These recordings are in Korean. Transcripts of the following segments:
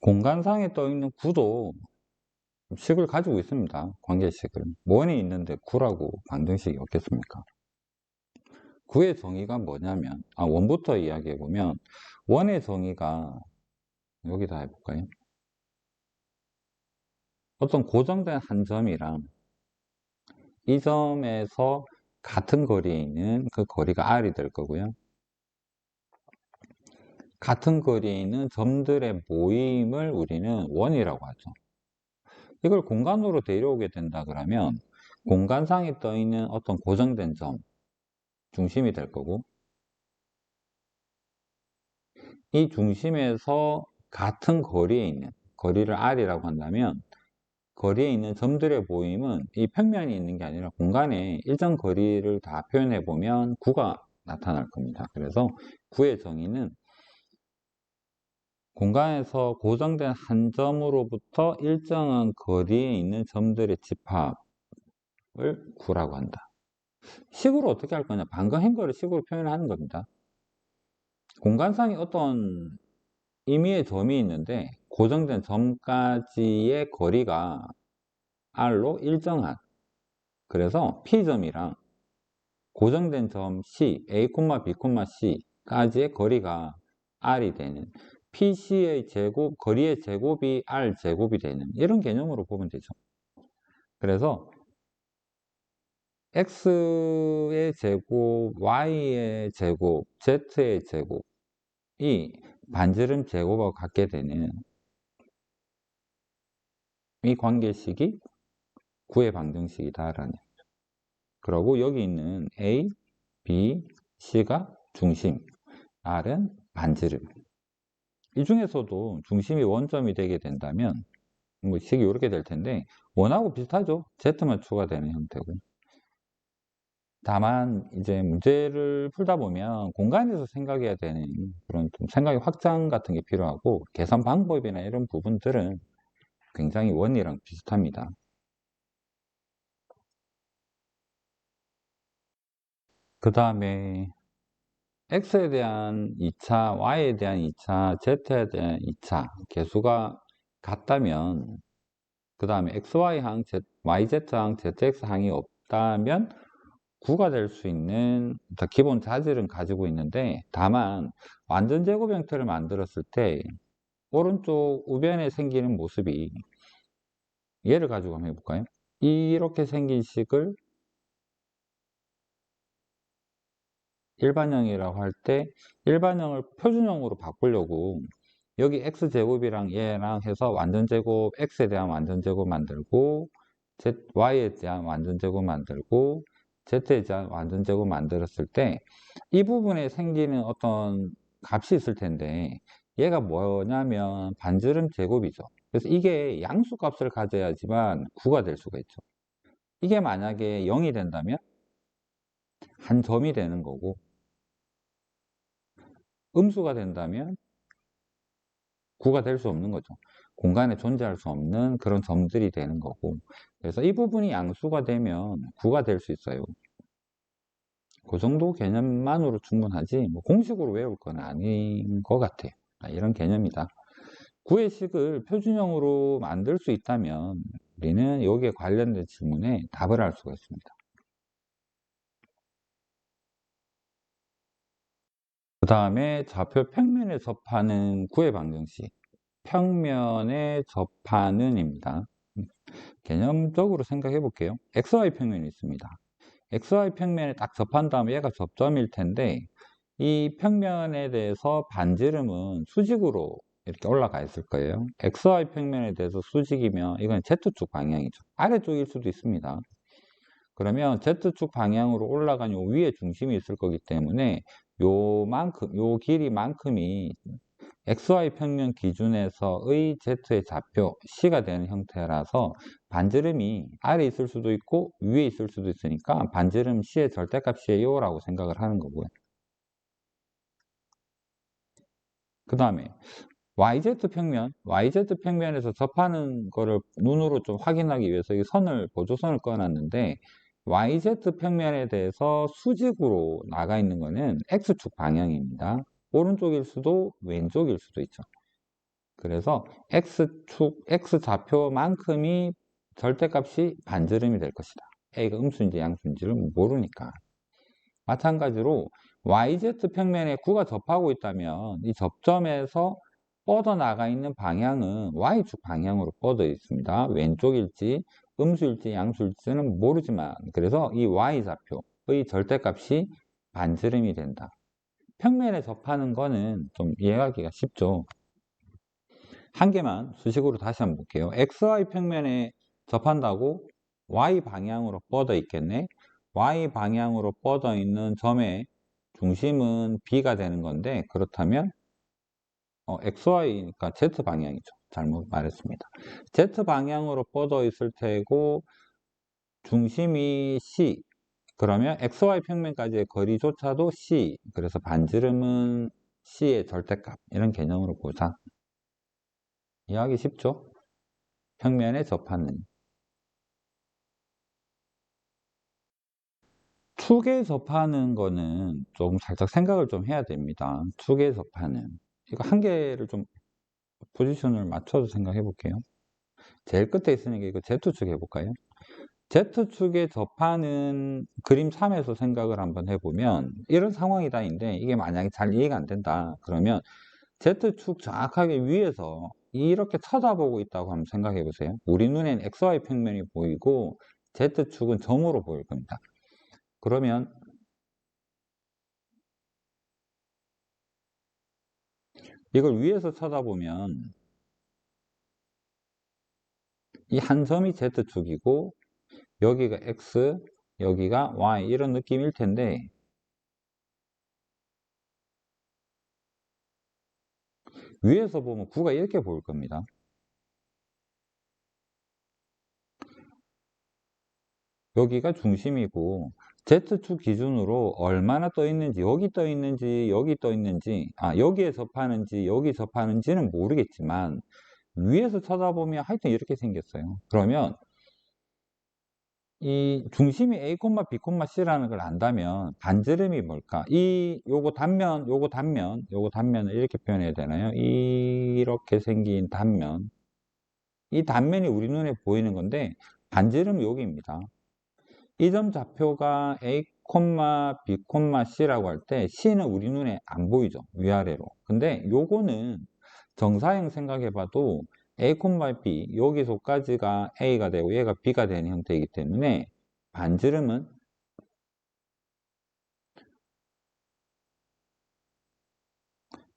공간상에 떠 있는 구도 식을 가지고 있습니다. 관계식을. 원이 있는데 구라고 방정식이 없겠습니까? 구의 정의가 뭐냐면, 원부터 이야기해 보면, 원의 정의가 여기다 해볼까요? 어떤 고정된 한 점이랑 이 점에서 같은 거리에 있는 그 거리가 R이 될 거고요. 같은 거리에 있는 점들의 모임을 우리는 원이라고 하죠. 이걸 공간으로 데려오게 된다 그러면 공간상에 떠 있는 어떤 고정된 점, 중심이 될 거고, 이 중심에서 같은 거리에 있는, 거리를 R이라고 한다면 거리에 있는 점들의 모임은 이 평면이 있는 게 아니라 공간에 일정 거리를 다 표현해 보면 구가 나타날 겁니다. 그래서 구의 정의는 공간에서 고정된 한 점으로부터 일정한 거리에 있는 점들의 집합을 구라고 한다. 식으로 어떻게 할 거냐? 방금 한 거를 식으로 표현하는 겁니다. 공간상에 어떤 임의의 점이 있는데 고정된 점까지의 거리가 R로 일정한, 그래서 P점이랑 고정된 점 C, A, B, C까지의 거리가 R이 되는, PC의 제곱, 거리의 제곱이 R 제곱이 되는 이런 개념으로 보면 되죠. 그래서 X의 제곱, Y의 제곱, Z의 제곱이 반지름 제곱하고 같게 되는 이 관계식이 구의 방정식이다라는. 그리고 여기 있는 A, B, C가 중심, R은 반지름. 이 중에서도 중심이 원점이 되게 된다면 뭐 식이 이렇게 될 텐데 원하고 비슷하죠. Z만 추가되는 형태고. 다만 이제 문제를 풀다 보면 공간에서 생각해야 되는 그런 좀 생각의 확장 같은 게 필요하고 계산 방법이나 이런 부분들은 굉장히 원이랑 비슷합니다. 그 다음에 X에 대한 2차, Y에 대한 2차, Z에 대한 2차 개수가 같다면, 그 다음에 XY항, YZ항, ZX항이 없다면 구가 될 수 있는 기본 자질은 가지고 있는데, 다만 완전 제곱 형태를 만들었을 때 오른쪽 우변에 생기는 모습이, 얘를 가지고 한번 해볼까요? 이렇게 생긴 식을 일반형이라고 할 때 일반형을 표준형으로 바꾸려고 여기 x제곱이랑 얘랑 해서 완전제곱, x에 대한 완전제곱 만들고 y에 대한 완전제곱 만들고 z에 대한 완전제곱 만들었을 때 이 부분에 생기는 어떤 값이 있을 텐데 얘가 뭐냐면 반지름 제곱이죠. 그래서 이게 양수값을 가져야지만 9가 될 수가 있죠. 이게 만약에 0이 된다면 한 점이 되는 거고, 음수가 된다면 9가 될 수 없는 거죠. 공간에 존재할 수 없는 그런 점들이 되는 거고, 그래서 이 부분이 양수가 되면 9가 될 수 있어요. 그 정도 개념만으로 충분하지 뭐 공식으로 외울 건 아닌 것 같아요. 이런 개념이다. 9의 식을 표준형으로 만들 수 있다면 우리는 여기에 관련된 질문에 답을 할 수가 있습니다. 그 다음에 좌표 평면에 접하는 9의 방정식. 평면에 접하는입니다. 개념적으로 생각해 볼게요. XY 평면이 있습니다. XY 평면에 딱 접한 다음에 얘가 접점일 텐데 이 평면에 대해서 반지름은 수직으로 이렇게 올라가 있을 거예요. XY 평면에 대해서 수직이면 이건 Z축 방향이죠. 아래쪽일 수도 있습니다. 그러면 Z축 방향으로 올라간 요 위에 중심이 있을 거기 때문에 요 길이만큼이 XY 평면 기준에서의 Z의 좌표 C가 되는 형태라서 반지름이 아래에 있을 수도 있고 위에 있을 수도 있으니까 반지름 C의 절대값이에요 라고 생각을 하는 거고요. 그 다음에 YZ 평면에서 접하는 거를 눈으로 좀 확인하기 위해서 이 보조선을 꺼놨는데 YZ 평면에 대해서 수직으로 나가 있는 거는 X축 방향입니다. 오른쪽일 수도 왼쪽일 수도 있죠. 그래서 X축, X좌표만큼이 절대값이 반지름이 될 것이다. A가 음수인지 양수인지를 모르니까. 마찬가지로 YZ 평면에 구가 접하고 있다면 이 접점에서 뻗어나가 있는 방향은 Y축 방향으로 뻗어 있습니다. 왼쪽일지 음수일지 양수일지는 모르지만 그래서 이 Y좌표의 절대값이 반지름이 된다. 평면에 접하는 거는 좀 이해하기가 쉽죠. 한 개만 수식으로 다시 한번 볼게요. XY 평면에 접한다고 Y 방향으로 뻗어 있겠네. Y 방향으로 뻗어 있는 점의 중심은 B가 되는 건데 그렇다면 XY니까 Z 방향이죠. 잘못 말했습니다. Z 방향으로 뻗어 있을 테고 중심이 C. 그러면 XY 평면까지의 거리조차도 C. 그래서 반지름은 C의 절대값. 이런 개념으로 보자. 이해하기 쉽죠? 평면에 접하는. 축에 접하는 거는 좀 살짝 생각을 좀 해야 됩니다. 축에 접하는. 이거 한 개를 좀 포지션을 맞춰서 생각해 볼게요. 제일 끝에 있으니까 이거 Z축 해볼까요? Z축에 접하는 그림 3에서 생각을 한번 해보면 이런 상황이다인데 이게 만약에 잘 이해가 안 된다. 그러면 Z축 정확하게 위에서 이렇게 쳐다보고 있다고 한번 생각해 보세요. 우리 눈엔 XY 평면이 보이고 Z축은 점으로 보일 겁니다. 그러면 이걸 위에서 쳐다보면 이 한 점이 Z축이고 여기가 X, 여기가 Y 이런 느낌일 텐데 위에서 보면 구가 이렇게 보일 겁니다. 여기가 중심이고 Z축 기준으로 얼마나 떠 있는지 여기 떠 있는지 여기 떠 있는지 여기에 접하는지 여기 접하는지는 모르겠지만 위에서 쳐다보면 하여튼 이렇게 생겼어요. 그러면 이 중심이 A, B, C라는 걸 안다면 반지름이 뭘까? 요거 단면, 요거 단면, 요거 단면을 이렇게 표현해야 되나요? 이렇게 생긴 단면. 이 단면이 우리 눈에 보이는 건데 반지름이 여기입니다. 이 점 좌표가 A, B, C라고 할 때 C는 우리 눈에 안 보이죠. 위아래로. 근데 요거는 정사형 생각해봐도 A, B 여기서까지가 A가 되고 얘가 B가 되는 형태이기 때문에 반지름은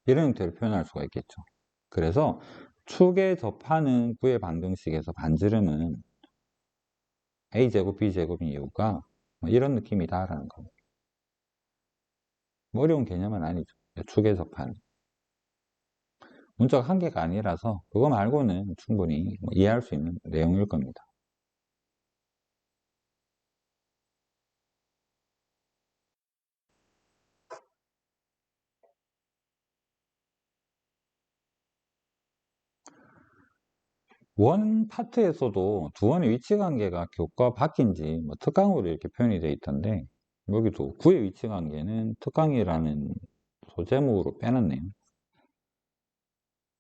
이런 형태로 표현할 수가 있겠죠. 그래서 축에 접하는 구의 방정식에서 반지름은 A제곱, B제곱인 이유가 이런 느낌이다라는 거. 어려운 개념은 아니죠. 축에 접하는. 문자가 한 개가 아니라서 그거 말고는 충분히 이해할 수 있는 내용일 겁니다. 원 파트에서도 두 원의 위치 관계가 교과 바뀐지 특강으로 이렇게 표현이 되어 있던데 여기도 구의 위치 관계는 특강이라는 소제목으로 빼놨네요.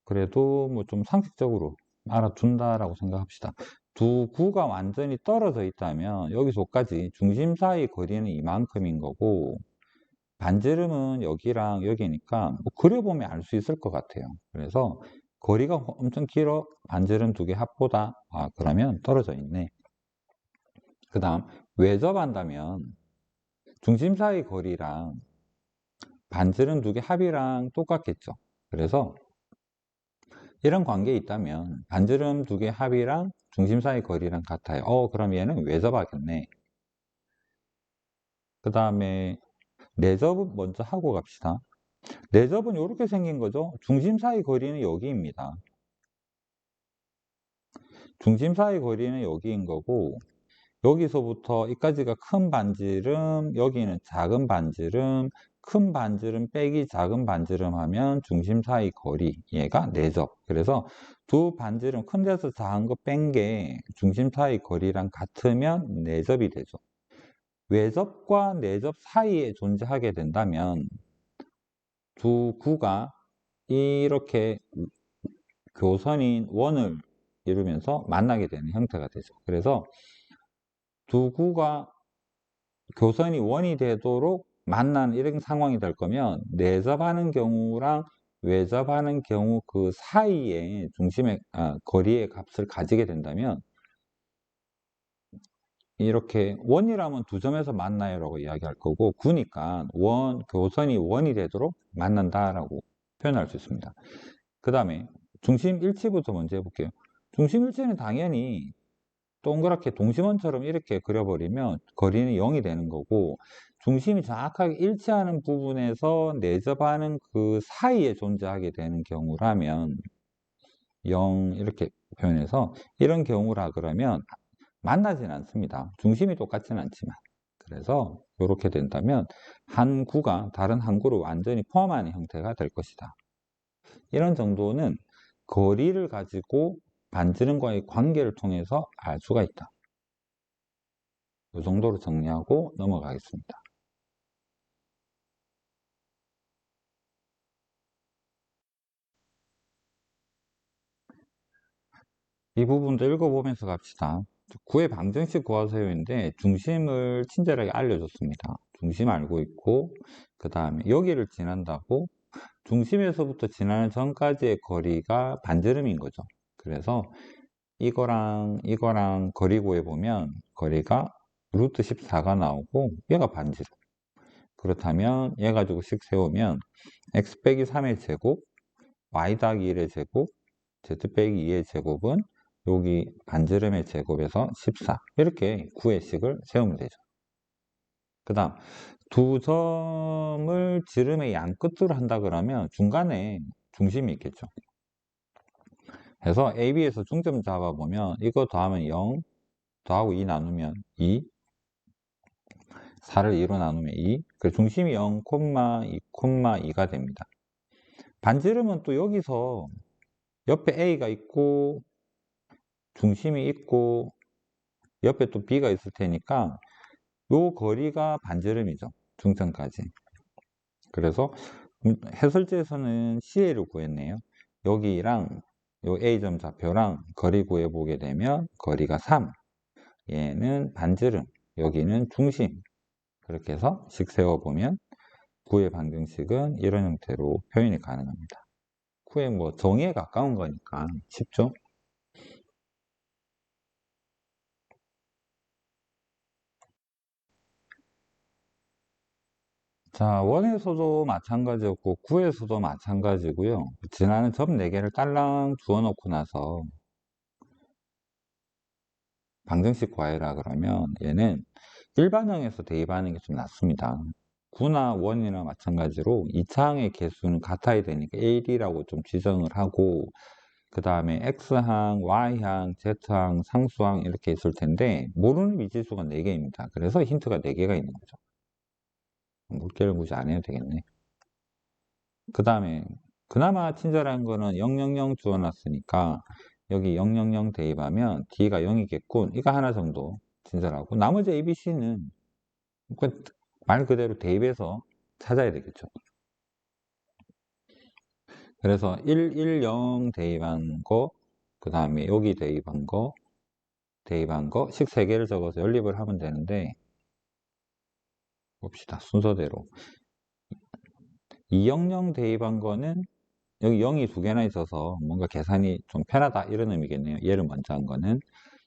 그래도 좀 상식적으로 알아둔다라고 생각합시다. 두 구가 완전히 떨어져 있다면 여기서까지 중심 사이 거리는 이만큼인 거고 반지름은 여기랑 여기니까 그려보면 알 수 있을 것 같아요. 그래서 거리가 엄청 길어 반지름 두 개 합보다 그러면 떨어져 있네. 그 다음 외접한다면 중심 사이 거리랑 반지름 두 개 합이랑 똑같겠죠. 그래서 이런 관계에 있다면 반지름 두 개 합이랑 중심 사이 거리랑 같아요. 그럼 얘는 외접하겠네. 그 다음에 내접은 먼저 하고 갑시다. 내접은 이렇게 생긴 거죠. 중심 사이 거리는 여기입니다. 중심 사이 거리는 여기인 거고 여기서부터 여기까지가 큰 반지름, 여기는 작은 반지름, 큰 반지름 빼기 작은 반지름 하면 중심 사이 거리, 얘가 내접. 그래서 두 반지름 큰 데서 작은 거 뺀 게 중심 사이 거리랑 같으면 내접이 되죠. 외접과 내접 사이에 존재하게 된다면 두 구가 이렇게 교선인 원을 이루면서 만나게 되는 형태가 되죠. 그래서 두 구가 교선이 원이 되도록 만나는 이런 상황이 될 거면 내접하는 경우랑 외접하는 경우 그 사이에 거리의 값을 가지게 된다면 이렇게 원이라면 두 점에서 만나요 라고 이야기할 거고 구니까 교선이 원이 되도록 만난다라고 표현할 수 있습니다. 그 다음에 중심일치부터 먼저 해볼게요. 중심일치는 당연히 동그랗게 동심원처럼 이렇게 그려버리면 거리는 0이 되는 거고 중심이 정확하게 일치하는 부분에서 내접하는 그 사이에 존재하게 되는 경우라면 0 이렇게 표현해서 이런 경우라 그러면 만나진 않습니다. 중심이 똑같진 않지만 그래서 이렇게 된다면 한 구가 다른 한 구를 완전히 포함하는 형태가 될 것이다. 이런 정도는 거리를 가지고 반지름과의 관계를 통해서 알 수가 있다. 이 정도로 정리하고 넘어가겠습니다. 이 부분도 읽어보면서 갑시다. 구의 방정식 구하세요인데 중심을 친절하게 알려줬습니다. 중심 알고 있고 그 다음에 여기를 지난다고 중심에서부터 지나는 전까지의 거리가 반지름인 거죠. 그래서 이거랑 거리 구해보면 거리가 루트 14가 나오고 얘가 반지름. 그렇다면 얘 가지고 식 세우면 x 빼기 3의 제곱, y 더하기 1의 제곱, z 빼기 2의 제곱은 여기 반지름의 제곱에서 14 이렇게 구의 식을 세우면 되죠. 그 다음 두 점을 지름의 양 끝으로 한다 그러면 중간에 중심이 있겠죠. 그래서 AB에서 중점 잡아보면 이거 더하면 0, 더하고 2 나누면 2, 4를 2로 나누면 2, 그 중심이 0, 2, 2가 됩니다. 반지름은 또 여기서 옆에 A가 있고 중심이 있고 옆에 또 B가 있을 테니까 요 거리가 반지름이죠. 중점까지. 그래서 해설지에서는 CA를 구했네요. 여기랑 요 A점 좌표랑 거리 구해보게 되면 거리가 3, 얘는 반지름, 여기는 중심. 그렇게 해서 식 세워보면 구의 방정식은 이런 형태로 표현이 가능합니다. 구의 뭐 정의에 가까운 거니까 쉽죠? 자, 원에서도 마찬가지였고 구에서도 마찬가지고요. 지나는 점 4개를 딸랑 주워 놓고 나서 방정식 구하라 그러면 얘는 일반형에서 대입하는 게 좀 낫습니다. 구나 원이나 마찬가지로 2차항의 개수는 같아야 되니까 1이라고 좀 지정을 하고 그 다음에 X항, Y항, Z항, 상수항 이렇게 있을 텐데 모르는 미지수가 4개입니다. 그래서 힌트가 4개가 있는 거죠. 물개를 굳이 안 해도 되겠네. 그 다음에 그나마 친절한 거는 000 주어놨으니까 여기 000 대입하면 D가 0이겠군. 이거 하나 정도 친절하고 나머지 ABC는 말 그대로 대입해서 찾아야 되겠죠. 그래서 110 대입한 거, 그 다음에 여기 대입한 거, 식 3개를 적어서 연립을 하면 되는데 봅시다. 순서대로 200 대입한 거는 여기 0이 2개나 있어서 뭔가 계산이 좀 편하다 이런 의미겠네요. 얘를 먼저 한 거는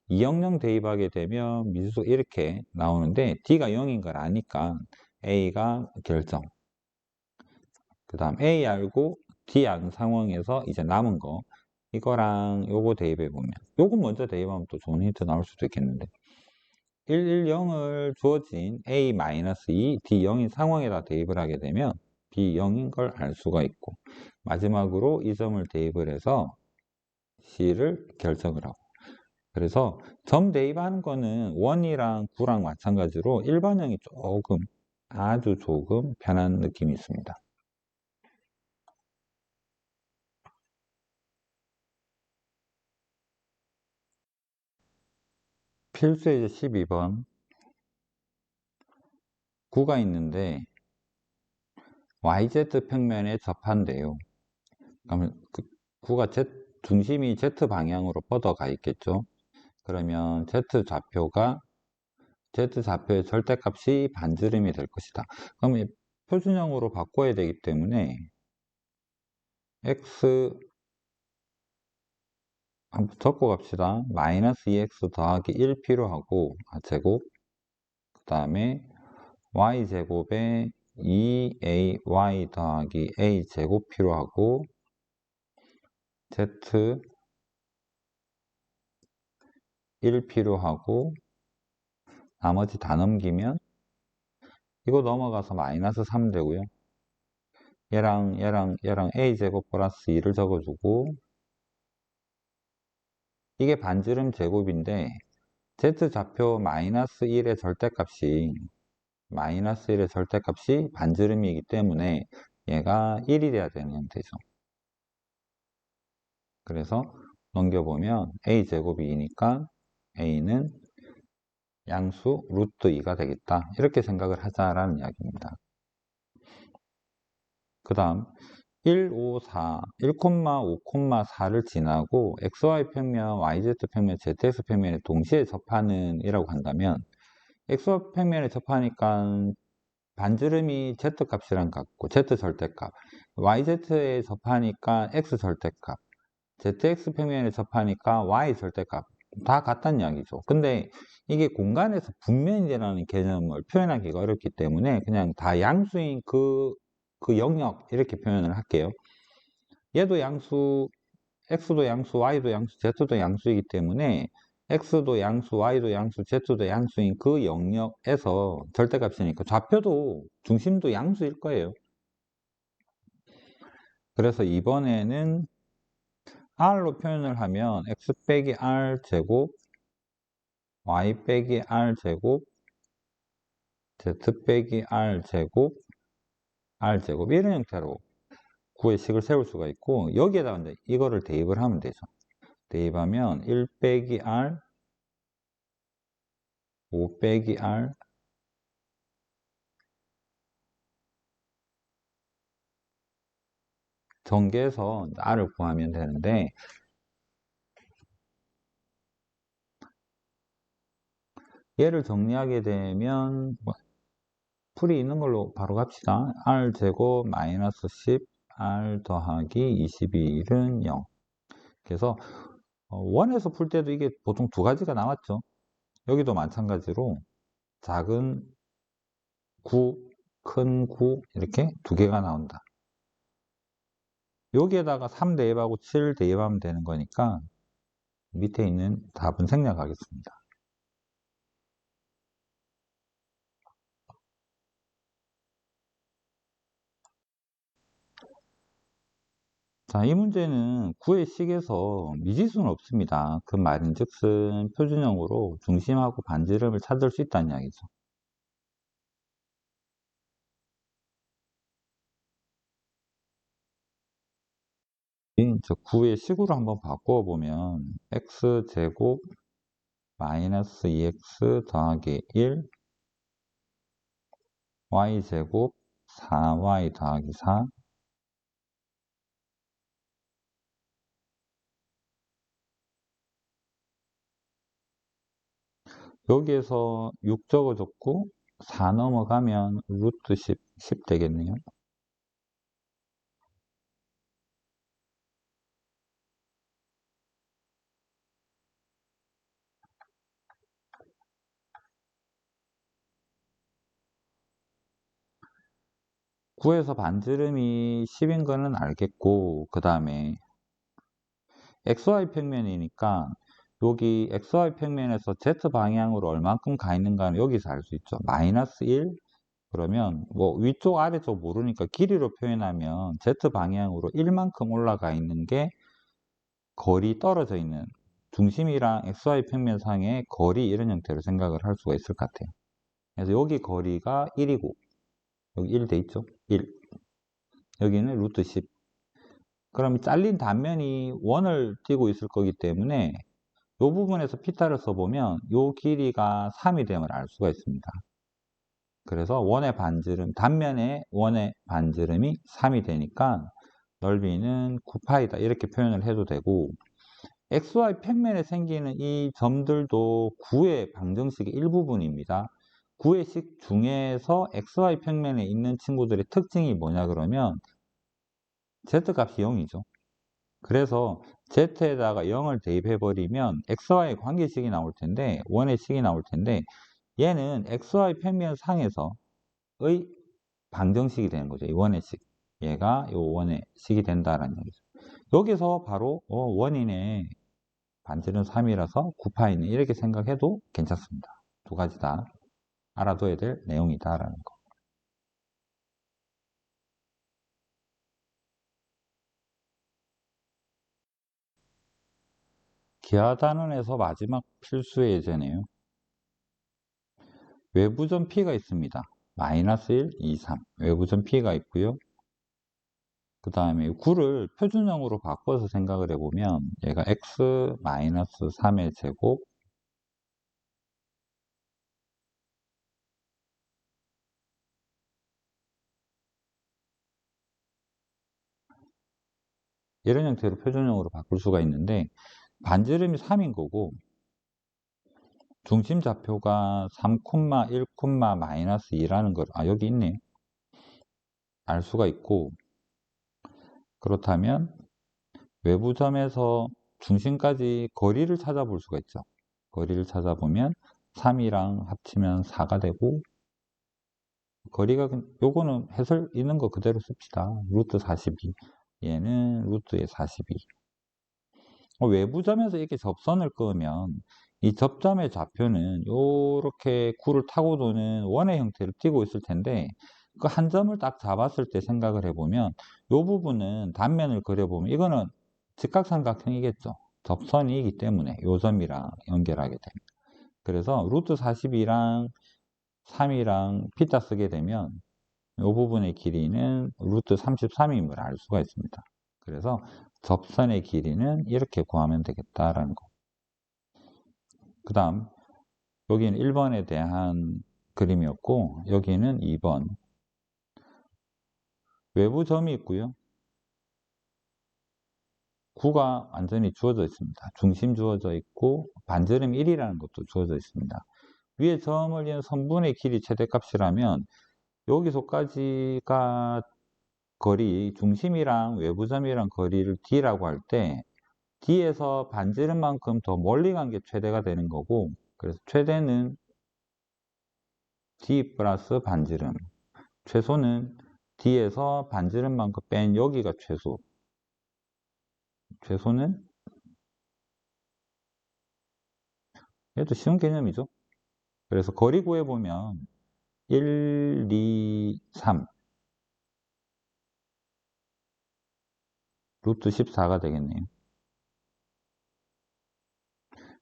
200 대입하게 되면 미지수 이렇게 나오는데 D가 0인 걸 아니까 A가 결정. 그 다음 A 알고 D 아는 상황에서 이제 남은 거 이거랑 요거 대입해 보면 요거 먼저 대입하면 또 좋은 힌트 나올 수도 있겠는데 110을 주어진 A-2 D 0인 상황에다 대입을 하게 되면 B 0인 걸 알 수가 있고 마지막으로 이 점을 대입을 해서 C를 결정을 하고 그래서 점 대입하는 거는 1이랑 9랑 마찬가지로 일반형이 조금 아주 조금 편한 느낌이 있습니다. 필수의 12번 9가 있는데 YZ 평면에 접한대요. 그러면 그 9가 중심이 Z 방향으로 뻗어가 있겠죠. 그러면 Z 좌표의 절대값이 반지름이 될 것이다. 그럼 표준형으로 바꿔야 되기 때문에 x 한번 적고 갑시다. 마이너스 2x 더하기 1 필요하고 제곱, 그 다음에 y제곱에 2ay 더하기 a제곱 필요하고 z 1 필요하고 나머지 다 넘기면 이거 넘어가서 마이너스 3 되고요. 얘랑 a제곱 플러스 2를 적어주고 이게 반지름 제곱인데 z좌표 마이너스 1의 절대값이 반지름이기 때문에 얘가 1이 돼야 되는 되죠. 그래서 넘겨보면 a제곱이 2니까 a는 양수 루트 2가 되겠다. 이렇게 생각을 하자라는 이야기입니다. 그 다음 1,5,4를 지나고 XY 평면, YZ 평면, ZX 평면에 동시에 접하는 이라고 한다면 XY 평면에 접하니까 반지름이 Z값이랑 같고 Z 절대값, YZ에 접하니까 X 절대값, ZX 평면에 접하니까 Y 절대값 다 같다는 이야기죠. 근데 이게 공간에서 분면이라는 개념을 표현하기가 어렵기 때문에 그냥 다 양수인 그 영역 이렇게 표현을 할게요. 얘도 양수, x도 양수, y도 양수, z도 양수이기 때문에 x도 양수, y도 양수, z도 양수인 그 영역에서 절대값이니까 좌표도 중심도 양수일 거예요. 그래서 이번에는 r로 표현을 하면 x 빼기 r 제곱, y 빼기 r 제곱, z 빼기 r 제곱 이런 형태로 구의 식을 세울 수가 있고 여기에다가 이제 이거를 대입을 하면 되죠. 대입하면 1 빼기 r, 5 빼기 r, 전개해서 r을 구하면 되는데 얘를 정리하게 되면 풀이 있는 걸로 바로 갑시다. r제곱 마이너스 10 r 더하기 21은 0. 그래서 원에서 풀 때도 이게 보통 두 가지가 나왔죠. 여기도 마찬가지로 작은 9, 큰 9 이렇게 두 개가 나온다. 여기에다가 3 대입하고 7 대입하면 되는 거니까 밑에 있는 답은 생략하겠습니다. 자, 이 문제는 구의 식에서 미지수는 없습니다. 그 말인즉슨 표준형으로 중심하고 반지름을 찾을 수 있다는 이야기죠. 저 구의 식으로 한번 바꿔보면 x제곱 마이너스 2x 더하기 1 y제곱 4y 더하기 4 여기에서 6 적어줬고 4 넘어가면 루트 10 되겠네요. 구에서 반지름이 10인 거는 알겠고 그 다음에 XY 평면이니까 여기 XY 평면에서 Z 방향으로 얼만큼 가 있는가는 여기서 알 수 있죠. 마이너스 1 그러면 뭐 위쪽 아래쪽 모르니까 길이로 표현하면 Z 방향으로 1만큼 올라가 있는 게 거리 떨어져 있는 중심이랑 XY 평면상의 거리 이런 형태로 생각을 할 수가 있을 것 같아요. 그래서 여기 거리가 1이고 여기 1 돼 있죠. 1 여기는 루트 10 그럼 잘린 단면이 원을 띄고 있을 거기 때문에 이 부분에서 피타를 써보면 이 길이가 3이 됨을 알 수가 있습니다. 그래서 원의 반지름, 단면의 원의 반지름이 3이 되니까 넓이는 9파이다. 이렇게 표현을 해도 되고, XY 평면에 생기는 이 점들도 9의 방정식의 일부분입니다. 9의 식 중에서 XY 평면에 있는 친구들의 특징이 뭐냐 그러면 Z값이 0이죠. 그래서 Z에다가 0을 대입해버리면 XY 관계식이 나올 텐데, 원의 식이 나올 텐데, 얘는 XY 평면 상에서의 방정식이 되는 거죠. 이 원의 식. 얘가 이 원의 식이 된다라는 얘기죠. 여기서 바로 원이네. 반지름 3이라서 9파이네. 이렇게 생각해도 괜찮습니다. 두 가지 다 알아둬야 될 내용이다라는 거. 기하 단원에서 마지막 필수 예제네요. 외부점 P가 있습니다. 마이너스 1, 2, 3. 외부점 P가 있고요. 그 다음에 9를 표준형으로 바꿔서 생각을 해보면 얘가 x 마이너스 3의 제곱 이런 형태로 표준형으로 바꿀 수가 있는데 반지름이 3인 거고 중심 좌표가 3, 1, 마이너스 2라는 걸 여기 있네요. 알 수가 있고 그렇다면 외부점에서 중심까지 거리를 찾아볼 수가 있죠. 거리를 찾아보면 3이랑 합치면 4가 되고 거리가 요거는 해설 있는 거 그대로 씁시다. 루트 42 얘는 루트의 42 외부점에서 이렇게 접선을 그으면 이 접점의 좌표는 이렇게 구를 타고 도는 원의 형태를 띠고 있을 텐데 그 한 점을 딱 잡았을 때 생각을 해보면 이 부분은 단면을 그려보면 이거는 직각삼각형이겠죠. 접선이기 때문에 이 점이랑 연결하게 됩니다. 그래서 루트 42랑 3이랑 피타 쓰게 되면 이 부분의 길이는 루트 33임을 알 수가 있습니다. 그래서 접선의 길이는 이렇게 구하면 되겠다라는 거. 그 다음 여기는 1번에 대한 그림이었고 여기는 2번 외부 점이 있고요. 9가 완전히 주어져 있습니다. 중심 주어져 있고 반지름 1이라는 것도 주어져 있습니다. 위에 점을 이은 선분의 길이 최대값이라면 여기서까지가 거리, 중심이랑 외부점이랑 거리를 D라고 할 때 D에서 반지름만큼 더 멀리 간 게 최대가 되는 거고 그래서 최대는 D 플러스 반지름 최소는 D에서 반지름만큼 뺀 여기가 최소 최소는 얘도 쉬운 개념이죠. 그래서 거리 구해보면 1, 2, 3 루트 14가 되겠네요.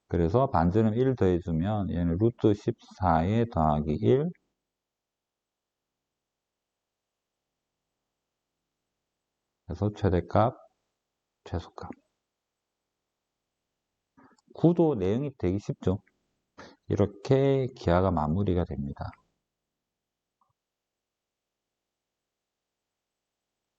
그래서 반지름 1 더해주면 얘는 루트 14에 더하기 1 그래서 최대값, 최소값 9도 내용이 되기 쉽죠. 이렇게 기하가 마무리가 됩니다.